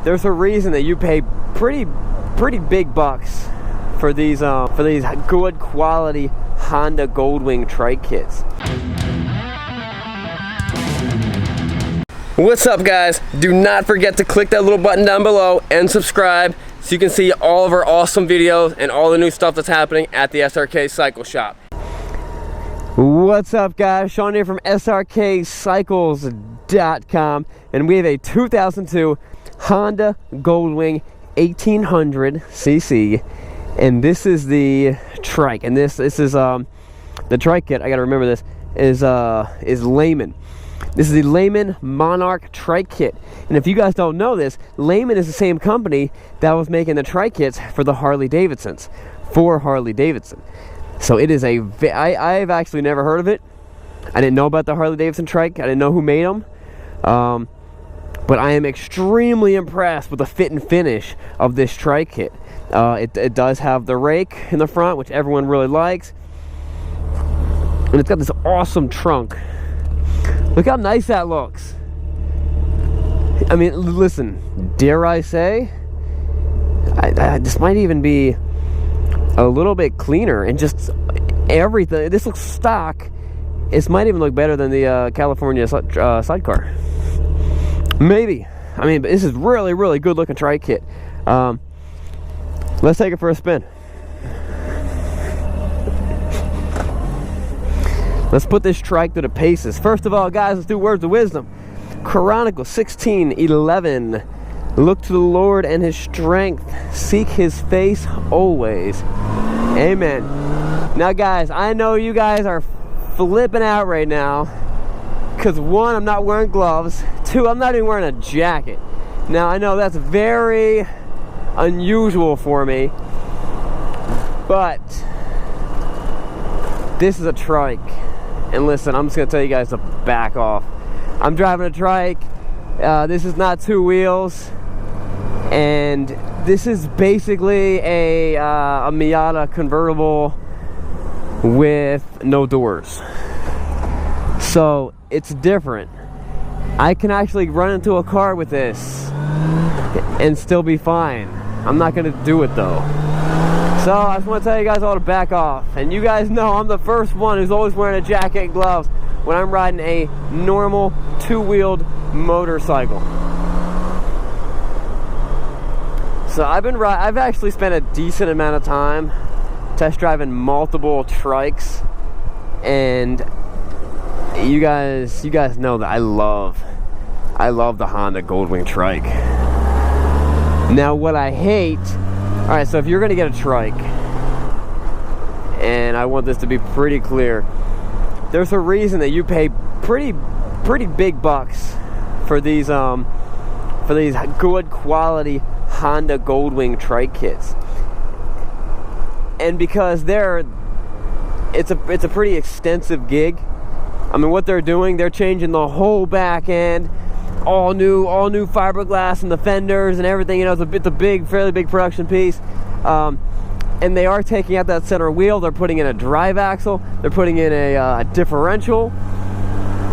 there's a reason that you pay pretty big bucks for these good quality Honda Goldwing trike kits. What's up, guys? Do not forget to click that little button down below and subscribe so you can see all of our awesome videos and all the new stuff that's happening at the Srkcycles shop. What's up, guys? Sean here from Srkcycles.com, and we have a 2002 Honda Goldwing 1800cc, and this is the trike, and this is the trike kit. I gotta remember this is Lehman. This is the Lehman Monarch trike kit, and if you guys don't know this, Lehman is the same company that was making the trike kits for the Harley Davidsons, for Harley Davidson. So it is I've actually never heard of it. I didn't know about the Harley Davidson trike. I didn't know who made them. But I am extremely impressed with the fit and finish of this trike kit. It does have the rake in the front, which everyone really likes. And it's got this awesome trunk. Look how nice that looks. I mean, listen, dare I say, this might even be a little bit cleaner and just everything. This looks stock. This might even look better than the California sidecar. Maybe. I mean, but this is really good looking trike kit. Let's take it for a spin. Let's put this trike to the paces. First of all, guys, let's do words of wisdom. Chronicles 16:11. Look to the Lord and his strength. Seek his face always. Amen. Now, guys, I know you guys are flipping out right now because, one, I'm not wearing gloves. Two, I'm not even wearing a jacket. Now, I know that's very unusual for me, but this is a trike. And listen, I'm just going to tell you guys to back off. I'm driving a trike. This is not two wheels. And this is basically a Miata convertible with no doors. So it's different. I can actually run into a car with this and still be fine. I'm not going to do it though. So I just want to tell you guys all to back off. And you guys know I'm the first one who's always wearing a jacket and gloves when I'm riding a normal two-wheeled motorcycle. So I've actually spent a decent amount of time test driving multiple trikes, and you guys know that I love the Honda Goldwing trike. Now, what I hate, all right, so if you're gonna get a trike, and I want this to be pretty clear, there's a reason that you pay pretty big bucks for these good quality Honda Goldwing trike kits. And because it's a pretty extensive gig. I mean, what they're doing, they're changing the whole back end, all new fiberglass and the fenders and everything. You know, it's a fairly big production piece. And they are taking out that center wheel. They're putting in a drive axle. They're putting in a differential.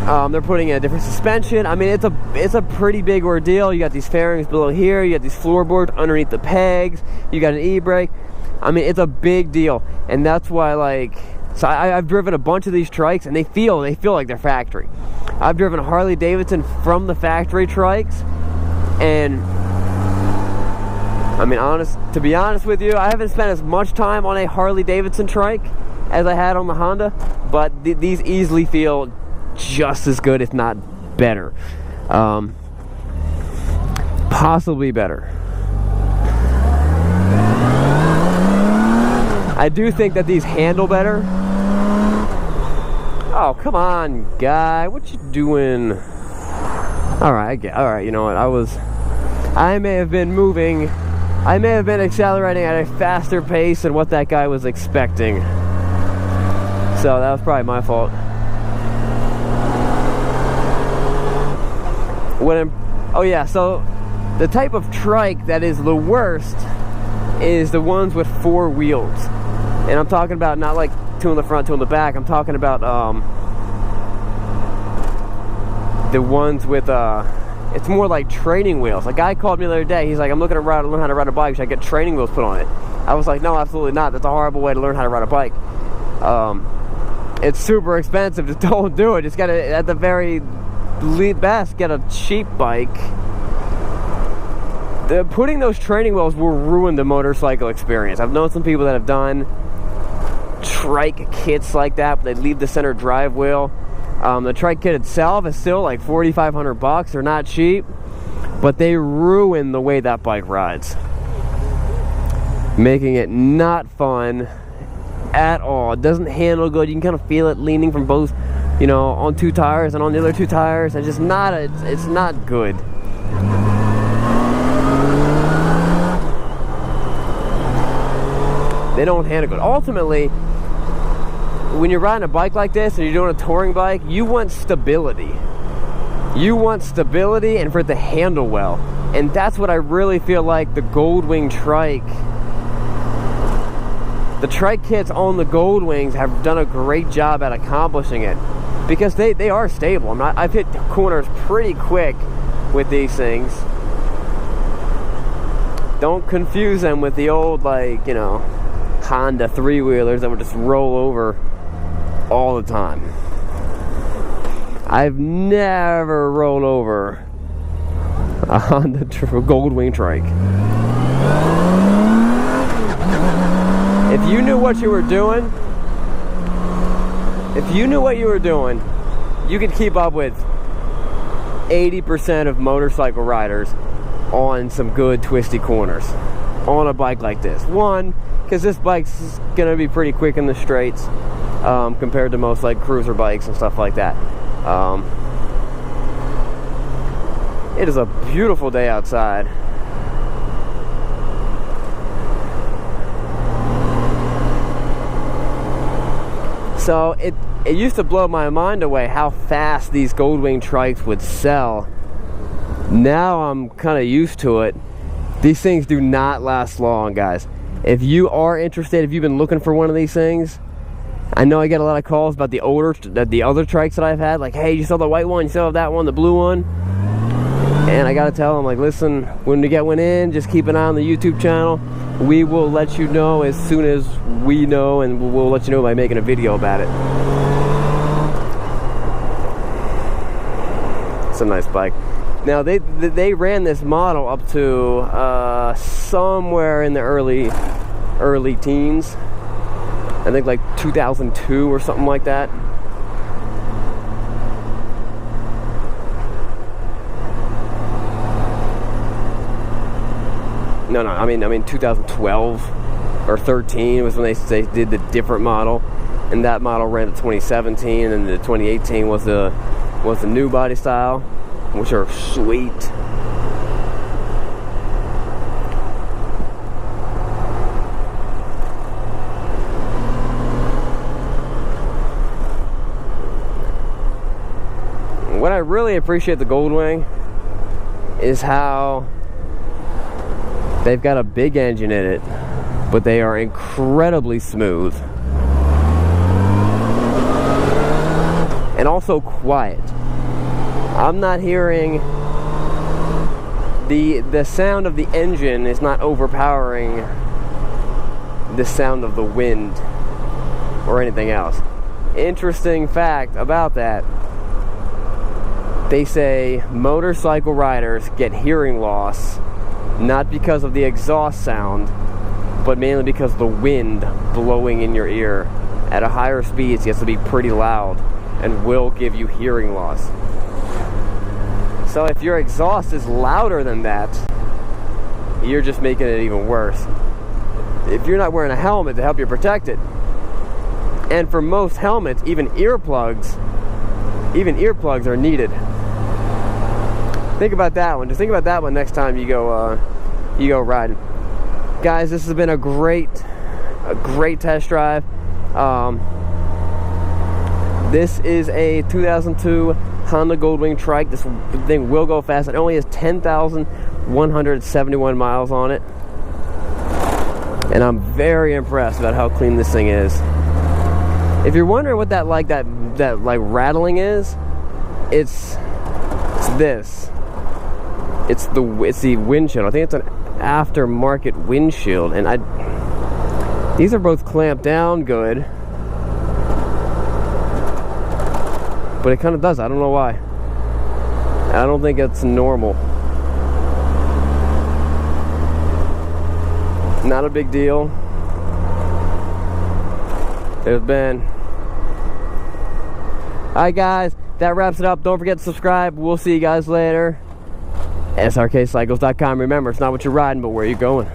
They're putting in a different suspension. I mean, it's a pretty big ordeal. You got these fairings below here. You got these floorboards underneath the pegs. You got an e-brake. I mean, it's a big deal, and that's why, like, so I've driven a bunch of these trikes, and they feel like they're factory. I've driven a Harley Davidson from the factory trikes, and I mean, to be honest with you, I haven't spent as much time on a Harley Davidson trike as I had on the Honda, but these easily feel just as good, if not better. Possibly better. I do think that these handle better. Oh, come on, guy. What you doing? All right, you know what? I may have been accelerating at a faster pace than what that guy was expecting. So that was probably my fault. Oh yeah, so the type of trike that is the worst is the ones with four wheels. And I'm talking about not like two in the front, two in the back. I'm talking about the ones with It's more like training wheels. A guy called me the other day. He's like, I'm looking to learn how to ride a bike. Should I get training wheels put on it? I was like, no, absolutely not. That's a horrible way to learn how to ride a bike. It's super expensive. Just don't do it. Just gotta, at the very best, get a cheap bike. Putting those training wheels will ruin the motorcycle experience. I've known some people that have done trike kits like that, but they leave the center drive wheel. The trike kit itself is still like $4,500. They're not cheap, but they ruin the way that bike rides, making it not fun at all. It doesn't handle good. You can kind of feel it leaning from both, you know, on two tires and on the other two tires. It's just not, it's not good. They don't handle good. Ultimately, when you're riding a bike like this and you're doing a touring bike, you want stability. You want stability and for it to handle well. And that's what I really feel like the Goldwing trike, the trike kits on the Goldwings have done a great job at accomplishing it, because they are stable. I've hit corners pretty quick with these things. Don't confuse them with the old, like, you know, Honda three-wheelers that would just roll over all the time. I've never rolled over a Honda Goldwing trike. If you knew what you were doing, you could keep up with 80% of motorcycle riders on some good twisty corners on a bike like this. One, because this bike's gonna be pretty quick in the straights compared to most like cruiser bikes and stuff like that. It is a beautiful day outside. So it used to blow my mind away how fast these Goldwing trikes would sell. Now I'm kind of used to it. These things do not last long, guys. If you are interested, if you've been looking for one of these things, I know I get a lot of calls about the other trikes that I've had, like, hey, you saw the white one, you still have that one, the blue one. And I gotta tell them, like, listen, when we get one in, just keep an eye on the YouTube channel. We will let you know as soon as we know, and we'll let you know by making a video about it. It's a nice bike. Now they ran this model up to somewhere in the early teens. I think like 2002 or something like that. No, I mean 2012 or 13 was when they did the different model, and that model ran to 2017, and then the 2018 was the new body style, which are sweet. What I really appreciate the Goldwing is how they've got a big engine in it, but they are incredibly smooth and also quiet. I'm not hearing the sound of the engine is not overpowering the sound of the wind or anything else. Interesting fact about that, they say motorcycle riders get hearing loss not because of the exhaust sound, but mainly because of the wind blowing in your ear. At a higher speed, it gets to be pretty loud and will give you hearing loss. So if your exhaust is louder than that, you're just making it even worse. If you're not wearing a helmet to help you protect it, and for most helmets, even earplugs are needed. Think about that one. Just think about that one next time you go riding. Guys, this has been a great test drive. This is a 2002 Honda Goldwing trike. This thing will go fast. It only has 10,171 miles on it, and I'm very impressed about how clean this thing is. If you're wondering what that rattling is, it's this. it's the windshield. I think it's an aftermarket windshield, and these are both clamped down good, but it kind of does. I don't know why. I don't think it's normal. Not a big deal. There's been. Alright guys, that wraps it up. Don't forget to subscribe. We'll see you guys later. Srkcycles.com. Remember, it's not what you're riding, but where you're going.